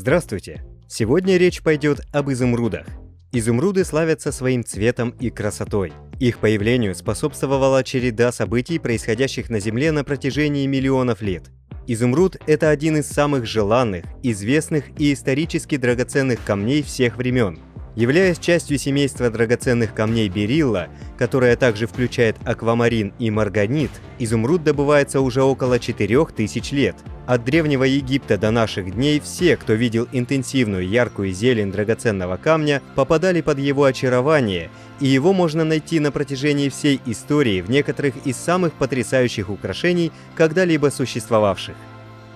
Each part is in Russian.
Здравствуйте! Сегодня речь пойдет об изумрудах. Изумруды славятся своим цветом и красотой. Их появлению способствовала череда событий, происходящих на Земле на протяжении миллионов лет. Изумруд – это один из самых желанных, известных и исторически драгоценных камней всех времен. Являясь частью семейства драгоценных камней берилла, которое также включает аквамарин и марганит, изумруд добывается уже около 4000 лет. От Древнего Египта до наших дней все, кто видел интенсивную яркую зелень драгоценного камня, попадали под его очарование, и его можно найти на протяжении всей истории в некоторых из самых потрясающих украшений, когда-либо существовавших.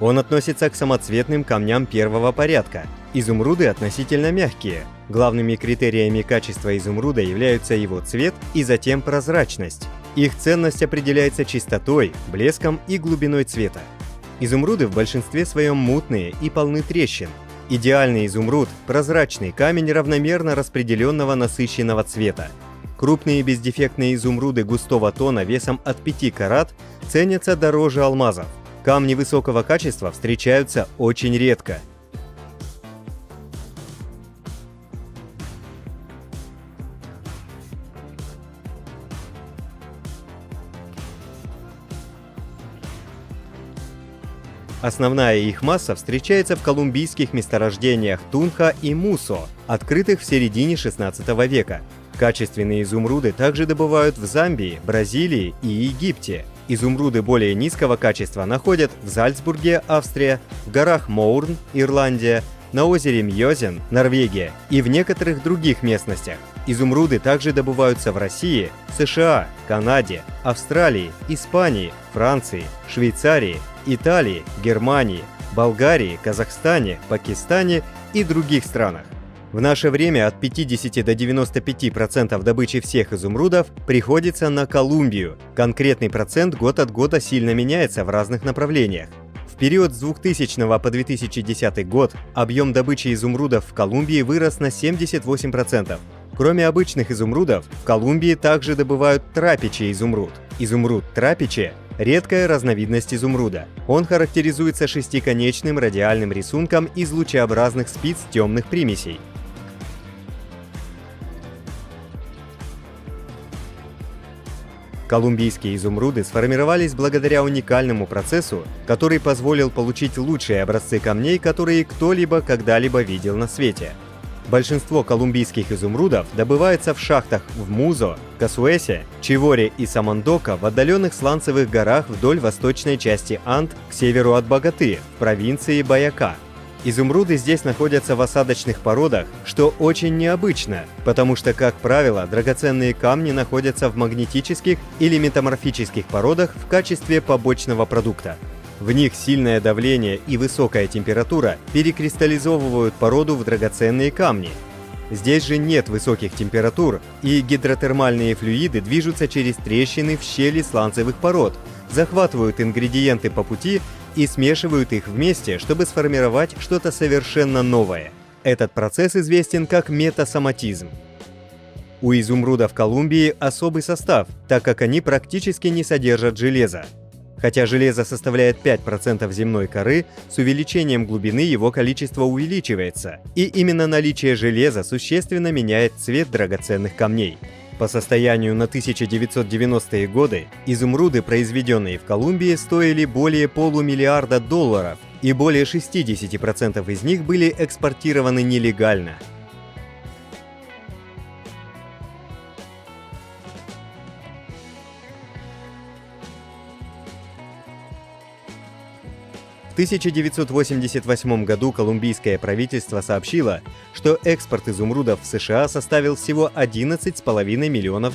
Он относится к самоцветным камням первого порядка. Изумруды относительно мягкие. Главными критериями качества изумруда являются его цвет и затем прозрачность. Их ценность определяется чистотой, блеском и глубиной цвета. Изумруды в большинстве своем мутные и полны трещин. Идеальный изумруд – прозрачный камень равномерно распределенного насыщенного цвета. Крупные бездефектные изумруды густого тона весом от 5 карат ценятся дороже алмазов. Камни высокого качества встречаются очень редко. Основная их масса встречается в колумбийских месторождениях Тунха и Мусо, открытых в середине 16 века. Качественные изумруды также добывают в Замбии, Бразилии и Египте. Изумруды более низкого качества находят в Зальцбурге, Австрия, в горах Моурн, Ирландия, на озере Мьёзен, Норвегия и в некоторых других местностях. Изумруды также добываются в России, США, Канаде, Австралии, Испании, Франции, Швейцарии, Италии, Германии, Болгарии, Казахстане, Пакистане и других странах. В наше время от 50 до 95% добычи всех изумрудов приходится на Колумбию. Конкретный процент год от года сильно меняется в разных направлениях. В период с 2000 по 2010 год объем добычи изумрудов в Колумбии вырос на 78%. Кроме обычных изумрудов, в Колумбии также добывают трапичий изумруд. Изумруд трапичи – редкая разновидность изумруда. Он характеризуется шестиконечным радиальным рисунком из лучеобразных спиц темных примесей. Колумбийские изумруды сформировались благодаря уникальному процессу, который позволил получить лучшие образцы камней, которые кто-либо когда-либо видел на свете. Большинство колумбийских изумрудов добывается в шахтах в Музо, Касуэсе, Чиворе и Самандока в отдаленных сланцевых горах вдоль восточной части Анд к северу от Боготы, в провинции Бояка. Изумруды здесь находятся в осадочных породах, что очень необычно, потому что, как правило, драгоценные камни находятся в магнетических или метаморфических породах в качестве побочного продукта. В них сильное давление и высокая температура перекристаллизовывают породу в драгоценные камни. Здесь же нет высоких температур, и гидротермальные флюиды движутся через трещины в щели сланцевых пород, захватывают ингредиенты по пути и смешивают их вместе, чтобы сформировать что-то совершенно новое. Этот процесс известен как метасоматизм. У изумрудов Колумбии особый состав, так как они практически не содержат железа. Хотя железо составляет 5% земной коры, с увеличением глубины его количество увеличивается, и именно наличие железа существенно меняет цвет драгоценных камней. По состоянию на 1990-е годы изумруды, произведенные в Колумбии, стоили более $500 миллиарда, и более 60% из них были экспортированы нелегально. В 1988 году колумбийское правительство сообщило, что экспорт изумрудов в США составил всего $11,5 миллионов.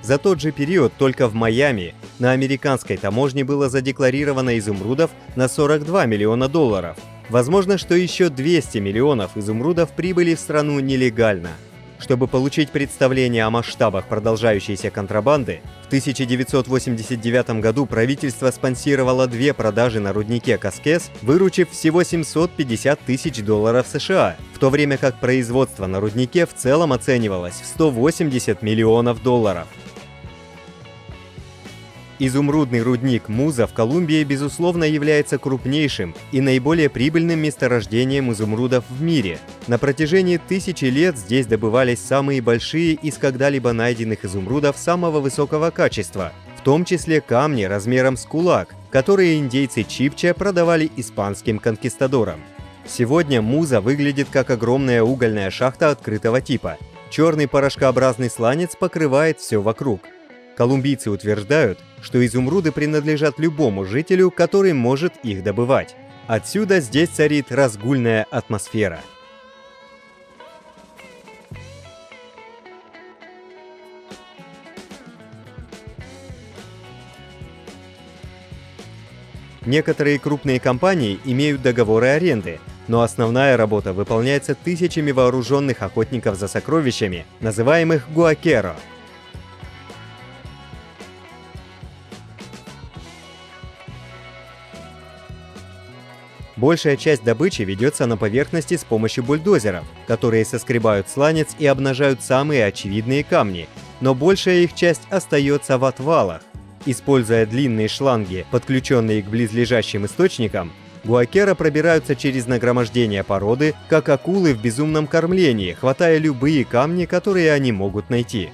За тот же период только в Майами на американской таможне было задекларировано изумрудов на $42 миллиона. Возможно, что еще 200 миллионов изумрудов прибыли в страну нелегально. Чтобы получить представление о масштабах продолжающейся контрабанды, в 1989 году правительство спонсировало 2 продажи на руднике Каскес, выручив всего $750 тысяч США, в то время как производство на руднике в целом оценивалось в $180 миллионов. Изумрудный рудник Муза в Колумбии, безусловно, является крупнейшим и наиболее прибыльным месторождением изумрудов в мире. На протяжении тысячи лет здесь добывались самые большие из когда-либо найденных изумрудов самого высокого качества, в том числе камни размером с кулак, которые индейцы Чибча продавали испанским конкистадорам. Сегодня Муза выглядит как огромная угольная шахта открытого типа. Черный порошкообразный сланец покрывает все вокруг. Колумбийцы утверждают, что изумруды принадлежат любому жителю, который может их добывать. Отсюда здесь царит разгульная атмосфера. Некоторые крупные компании имеют договоры аренды, но основная работа выполняется тысячами вооруженных охотников за сокровищами, называемых гуакеро. Большая часть добычи ведется на поверхности с помощью бульдозеров, которые соскребают сланец и обнажают самые очевидные камни, но большая их часть остается в отвалах. Используя длинные шланги, подключенные к близлежащим источникам, гуакеро пробираются через нагромождение породы, как акулы в безумном кормлении, хватая любые камни, которые они могут найти.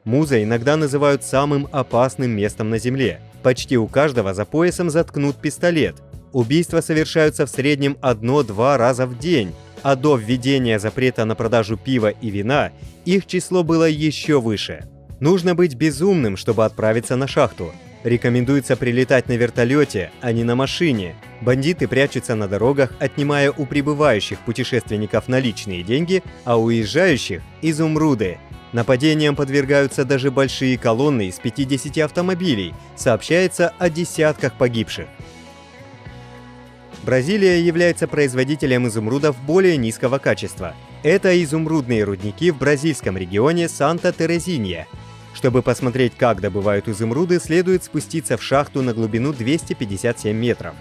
Муза иногда называют самым опасным местом на Земле. Почти у каждого за поясом заткнут пистолет. Убийства совершаются в среднем 1-2 раза в день, а до введения запрета на продажу пива и вина их число было еще выше. Нужно быть безумным, чтобы отправиться на шахту. Рекомендуется прилетать на вертолете, а не на машине. Бандиты прячутся на дорогах, отнимая у прибывающих путешественников наличные деньги, а у уезжающих – изумруды. Нападениям подвергаются даже большие колонны из 50 автомобилей, сообщается о десятках погибших. Бразилия является производителем изумрудов более низкого качества. Это изумрудные рудники в бразильском регионе Санта-Терезинья. Чтобы посмотреть, как добывают изумруды, следует спуститься в шахту на глубину 257 метров.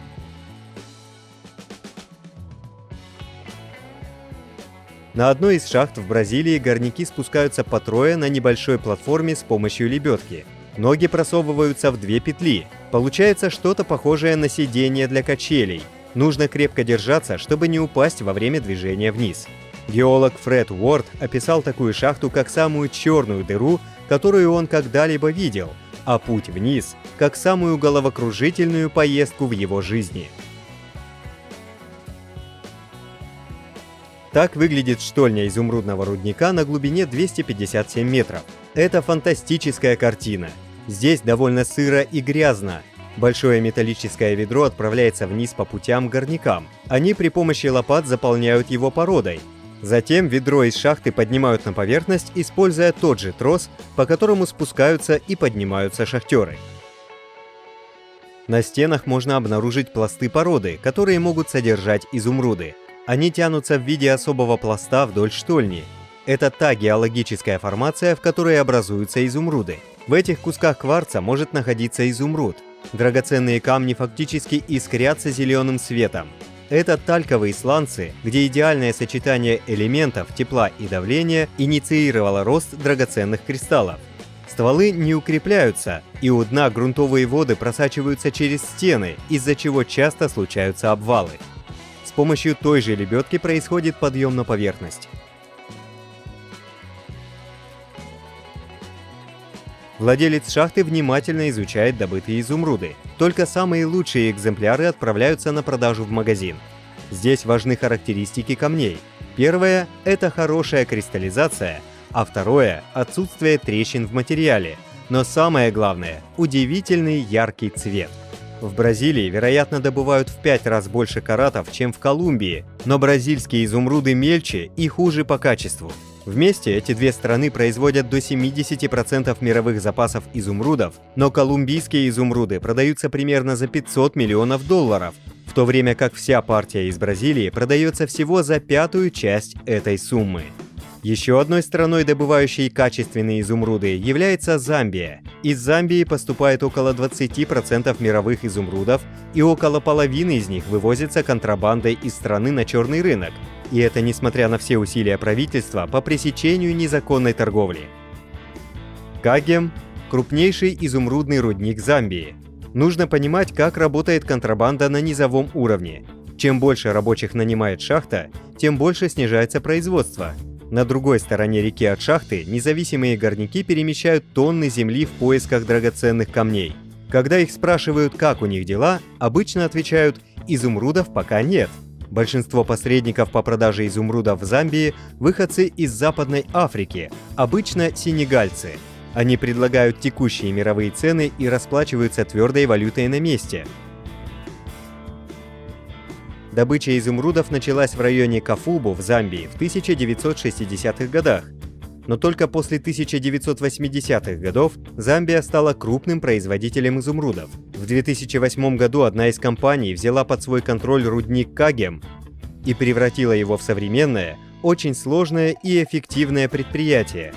На одной из шахт в Бразилии горняки спускаются по трое на небольшой платформе с помощью лебедки. Ноги просовываются в 2 петли. Получается что-то похожее на сиденье для качелей. Нужно крепко держаться, чтобы не упасть во время движения вниз. Геолог Фред Уорд описал такую шахту как самую черную дыру, которую он когда-либо видел, а путь вниз как самую головокружительную поездку в его жизни. Так выглядит штольня изумрудного рудника на глубине 257 метров. Это фантастическая картина. Здесь довольно сыро и грязно. Большое металлическое ведро отправляется вниз по путям к горнякам. Они при помощи лопат заполняют его породой. Затем ведро из шахты поднимают на поверхность, используя тот же трос, по которому спускаются и поднимаются шахтеры. На стенах можно обнаружить пласты породы, которые могут содержать изумруды. Они тянутся в виде особого пласта вдоль штольни. Это та геологическая формация, в которой образуются изумруды. В этих кусках кварца может находиться изумруд. Драгоценные камни фактически искрятся зеленым светом. Это тальковые сланцы, где идеальное сочетание элементов тепла и давления инициировало рост драгоценных кристаллов. Стволы не укрепляются, и у дна грунтовые воды просачиваются через стены, из-за чего часто случаются обвалы. С помощью той же лебедки происходит подъем на поверхность. Владелец шахты внимательно изучает добытые изумруды. Только самые лучшие экземпляры отправляются на продажу в магазин. Здесь важны характеристики камней. Первое – это хорошая кристаллизация, а второе – отсутствие трещин в материале. Но самое главное – удивительный яркий цвет. В Бразилии, вероятно, добывают в 5 раз больше каратов, чем в Колумбии, но бразильские изумруды мельче и хуже по качеству. Вместе эти две страны производят до 70% мировых запасов изумрудов, но колумбийские изумруды продаются примерно за $500 миллионов, в то время как вся партия из Бразилии продается всего за 1/5 часть этой суммы. Еще одной страной, добывающей качественные изумруды, является Замбия. Из Замбии поступает около 20% мировых изумрудов, и около половины из них вывозится контрабандой из страны на черный рынок. И это несмотря на все усилия правительства по пресечению незаконной торговли. Кагем – крупнейший изумрудный рудник Замбии. Нужно понимать, как работает контрабанда на низовом уровне. Чем больше рабочих нанимает шахта, тем больше снижается производство. На другой стороне реки от шахты независимые горняки перемещают тонны земли в поисках драгоценных камней. Когда их спрашивают, как у них дела, обычно отвечают «изумрудов пока нет». Большинство посредников по продаже изумрудов в Замбии – выходцы из Западной Африки, обычно сенегальцы. Они предлагают текущие мировые цены и расплачиваются твердой валютой на месте. Добыча изумрудов началась в районе Кафубу в Замбии в 1960-х годах. Но только после 1980-х годов Замбия стала крупным производителем изумрудов. В 2008 году одна из компаний взяла под свой контроль рудник Кагем и превратила его в современное, очень сложное и эффективное предприятие.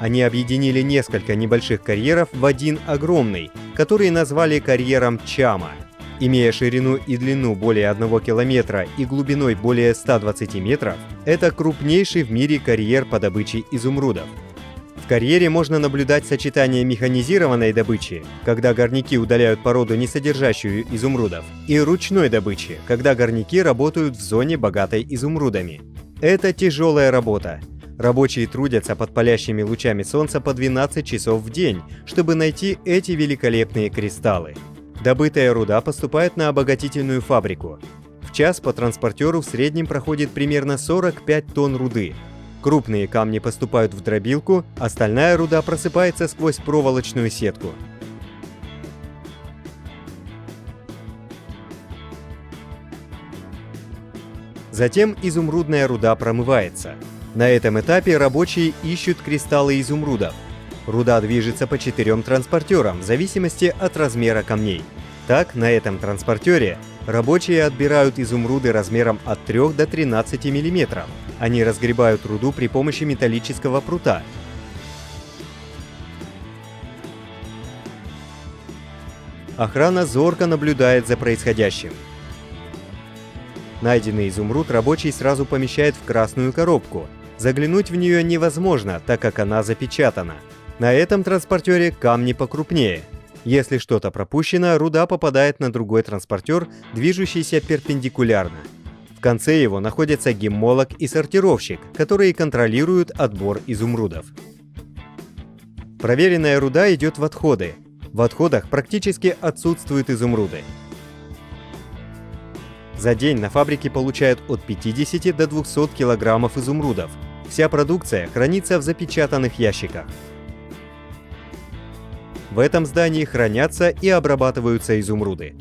Они объединили несколько небольших карьеров в один огромный, который назвали карьером Чама. Имея ширину и длину более 1 километра и глубиной более 120 метров, это крупнейший в мире карьер по добыче изумрудов. В карьере можно наблюдать сочетание механизированной добычи, когда горняки удаляют породу, не содержащую изумрудов, и ручной добычи, когда горняки работают в зоне, богатой изумрудами. Это тяжелая работа. Рабочие трудятся под палящими лучами солнца по 12 часов в день, чтобы найти эти великолепные кристаллы. Добытая руда поступает на обогатительную фабрику. В час по транспортеру в среднем проходит примерно 45 тонн руды. Крупные камни поступают в дробилку, остальная руда просыпается сквозь проволочную сетку. Затем изумрудная руда промывается. На этом этапе рабочие ищут кристаллы изумрудов. Руда движется по 4 транспортерам в зависимости от размера камней. Так, на этом транспортере рабочие отбирают изумруды размером от 3 до 13 мм. Они разгребают руду при помощи металлического прута. Охрана зорко наблюдает за происходящим. Найденный изумруд рабочий сразу помещает в красную коробку. Заглянуть в нее невозможно, так как она запечатана. На этом транспортере камни покрупнее. Если что-то пропущено, руда попадает на другой транспортер, движущийся перпендикулярно. В конце его находятся геммолог и сортировщик, которые контролируют отбор изумрудов. Проверенная руда идет в отходы. В отходах практически отсутствуют изумруды. За день на фабрике получают от 50 до 200 килограммов изумрудов. Вся продукция хранится в запечатанных ящиках. В этом здании хранятся и обрабатываются изумруды.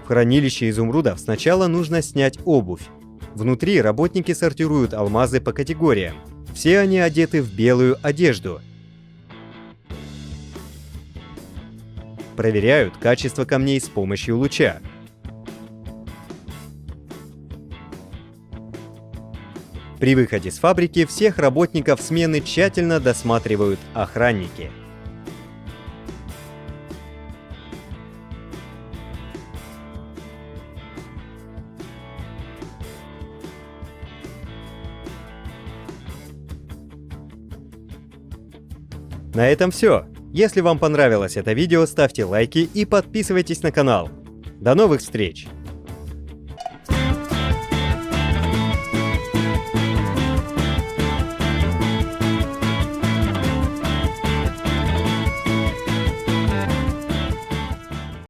В хранилище изумрудов сначала нужно снять обувь. Внутри работники сортируют алмазы по категориям. Все они одеты в белую одежду. Проверяют качество камней с помощью луча. При выходе с фабрики всех работников смены тщательно досматривают охранники. На этом все. Если вам понравилось это видео, ставьте лайки и подписывайтесь на канал. До новых встреч!